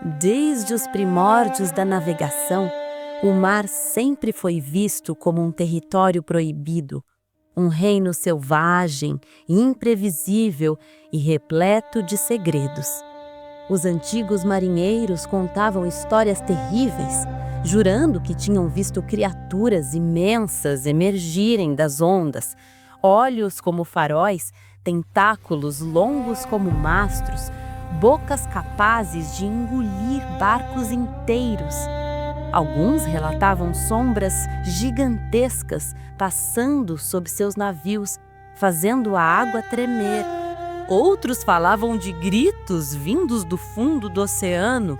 Desde os primórdios da navegação, o mar sempre foi visto como um território proibido, um reino selvagem, imprevisível e repleto de segredos. Os antigos marinheiros contavam histórias terríveis, jurando que tinham visto criaturas imensas emergirem das ondas, olhos como faróis, tentáculos longos como mastros, bocas capazes de engolir barcos inteiros. Alguns relatavam sombras gigantescas passando sob seus navios, fazendo a água tremer. Outros falavam de gritos vindos do fundo do oceano,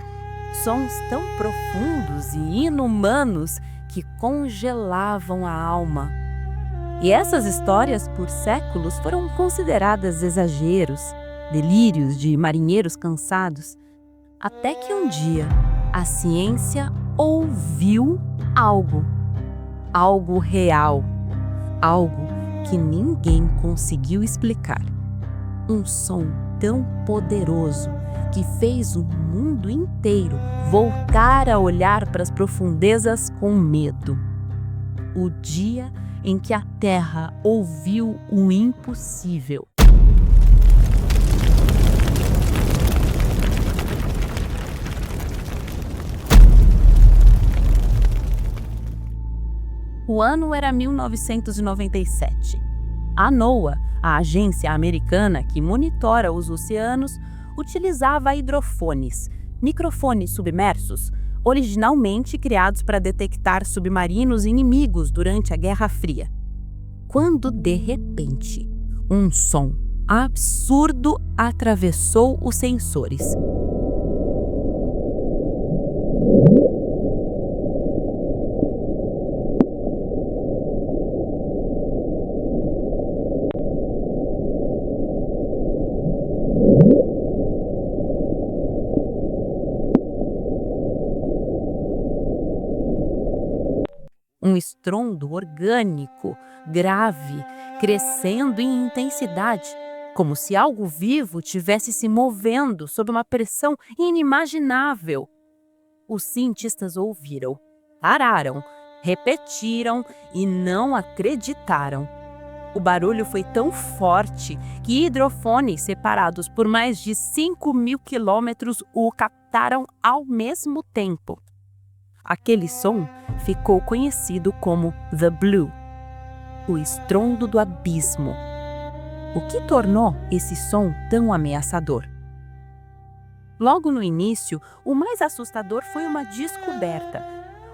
sons tão profundos e inumanos que congelavam a alma. E essas histórias, por séculos, foram consideradas exageros, delírios de marinheiros cansados, até que um dia a ciência ouviu algo real, algo que ninguém conseguiu explicar. Um som tão poderoso que fez o mundo inteiro voltar a olhar para as profundezas com medo. O dia em que a Terra ouviu o impossível. O ano era 1997. A NOAA, a agência americana que monitora os oceanos, utilizava hidrofones, microfones submersos, originalmente criados para detectar submarinos inimigos durante a Guerra Fria. Quando, de repente, um som absurdo atravessou os sensores. Um estrondo orgânico, grave, crescendo em intensidade, como se algo vivo tivesse se movendo sob uma pressão inimaginável. Os cientistas ouviram, pararam, repetiram e não acreditaram. O barulho foi tão forte que hidrofones separados por mais de 5.000 quilômetros o captaram ao mesmo tempo. Aquele som ficou conhecido como The Blue, o estrondo do abismo. O que tornou esse som tão ameaçador? Logo no início, o mais assustador foi uma descoberta.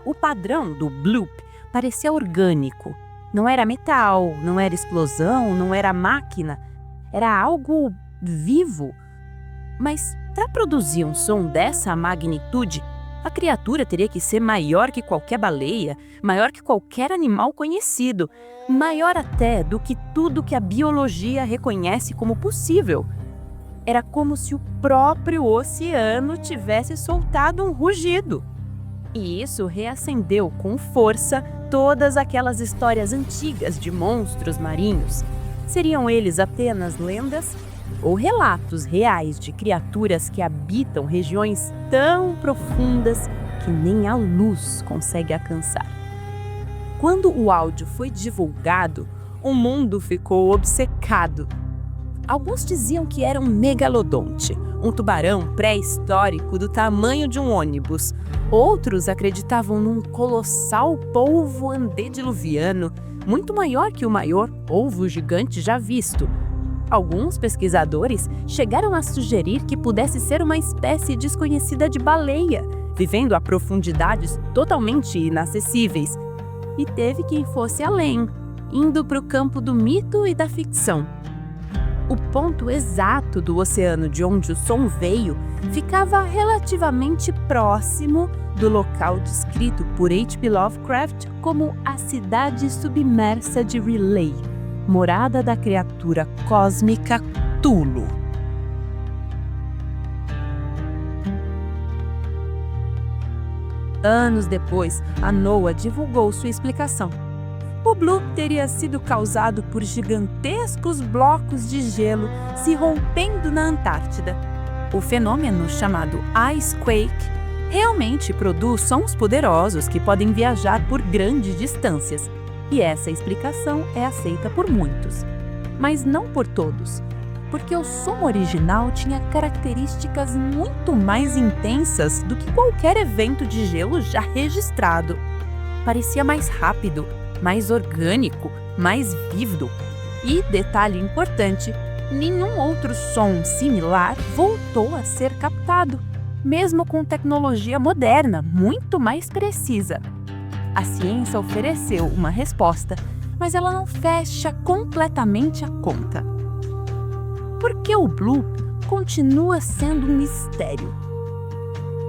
O padrão do bloop parecia orgânico. Não era metal, não era explosão, não era máquina. Era algo vivo. Mas para produzir um som dessa magnitude, a criatura teria que ser maior que qualquer baleia, maior que qualquer animal conhecido, maior até do que tudo que a biologia reconhece como possível. Era como se o próprio oceano tivesse soltado um rugido. E isso reacendeu com força todas aquelas histórias antigas de monstros marinhos. Seriam eles apenas lendas? Ou relatos reais de criaturas que habitam regiões tão profundas que nem a luz consegue alcançar? Quando o áudio foi divulgado, o mundo ficou obcecado. Alguns diziam que era um megalodonte, um tubarão pré-histórico do tamanho de um ônibus. Outros acreditavam num colossal polvo antediluviano, muito maior que o maior polvo gigante já visto. Alguns pesquisadores chegaram a sugerir que pudesse ser uma espécie desconhecida de baleia, vivendo a profundidades totalmente inacessíveis. E teve quem fosse além, indo para o campo do mito e da ficção. O ponto exato do oceano de onde o som veio ficava relativamente próximo do local descrito por H.P. Lovecraft como a cidade submersa de R'lyeh, morada da criatura cósmica Cthulhu. Anos depois, a NOAA divulgou sua explicação. O bloop teria sido causado por gigantescos blocos de gelo se rompendo na Antártida. O fenômeno chamado icequake realmente produz sons poderosos que podem viajar por grandes distâncias, e essa explicação é aceita por muitos, mas não por todos, porque o som original tinha características muito mais intensas do que qualquer evento de gelo já registrado. Parecia mais rápido, mais orgânico, mais vívido. E, detalhe importante, nenhum outro som similar voltou a ser captado, mesmo com tecnologia moderna muito mais precisa. A ciência ofereceu uma resposta, mas ela não fecha completamente a conta. Por que o bloop continua sendo um mistério?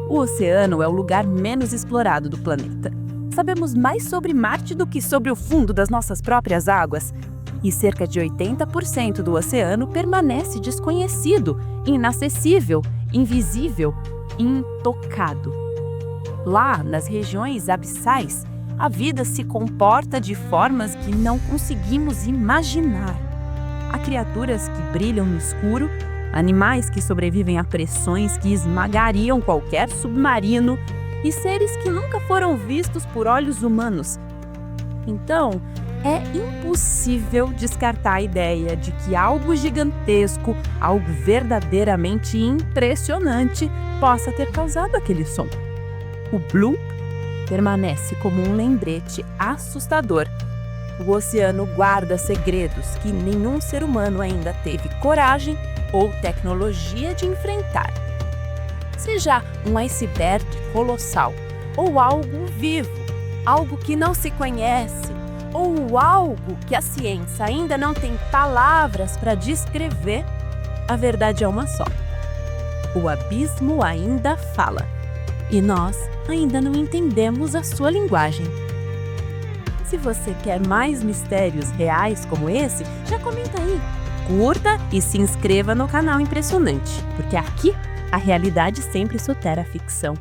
O oceano é o lugar menos explorado do planeta. Sabemos mais sobre Marte do que sobre o fundo das nossas próprias águas. E cerca de 80% do oceano permanece desconhecido, inacessível, invisível, intocado. Lá, nas regiões abissais, a vida se comporta de formas que não conseguimos imaginar. Há criaturas que brilham no escuro, animais que sobrevivem a pressões que esmagariam qualquer submarino e seres que nunca foram vistos por olhos humanos. Então, é impossível descartar a ideia de que algo gigantesco, algo verdadeiramente impressionante, possa ter causado aquele som. O bloop permanece como um lembrete assustador. O oceano guarda segredos que nenhum ser humano ainda teve coragem ou tecnologia de enfrentar. Seja um iceberg colossal, ou algo vivo, algo que não se conhece, ou algo que a ciência ainda não tem palavras para descrever, a verdade é uma só. O abismo ainda fala, e nós ainda não entendemos a sua linguagem. Se você quer mais mistérios reais como esse, já comenta aí, curta e se inscreva no canal Impressionante, porque aqui a realidade sempre supera a ficção.